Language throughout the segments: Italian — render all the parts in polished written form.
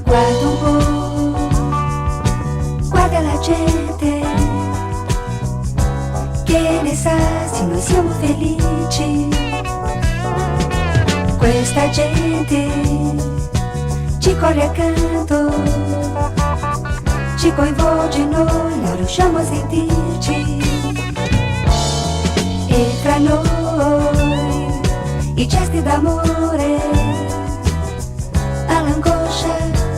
Guarda un po', guarda la gente, che ne sa se noi siamo felici. Questa gente ci corre accanto, ci coinvolge, noi non riusciamo a sentirci. E tra noi i gesti d'amore, all'angoscia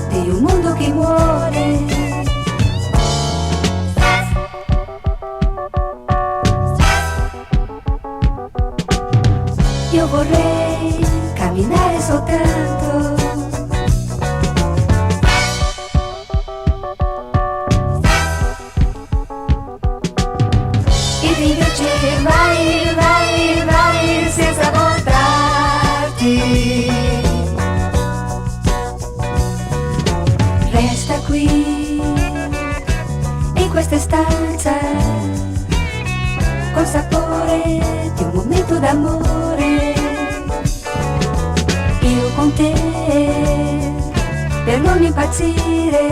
di un mondo che muore. Io vorrei camminare soltanto, ed invece vai, vai, vai senza voltarti. Resta qui, in questa stanza, col sapore di un momento d'amore. Io con te, per non impazzire,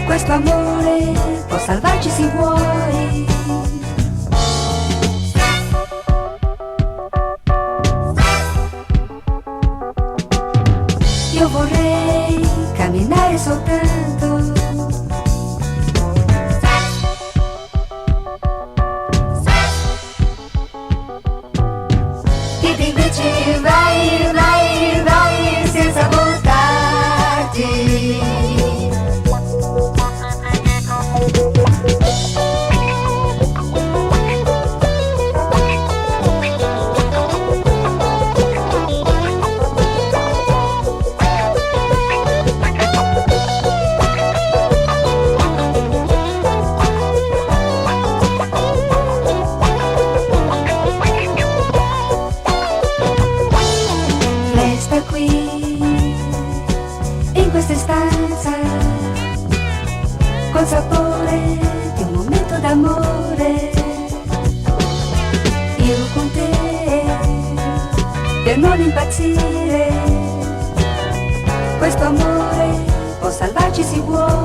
questo amore può salvarci se vuoi. Io vorrei camminare soltanto, ed invece vai, vai, vai senza voltarti. Resta qui, in questa stanza, col sapore di un momento d'amore. Io con te, per non impazzire, questo amore può salvarci se vuoi.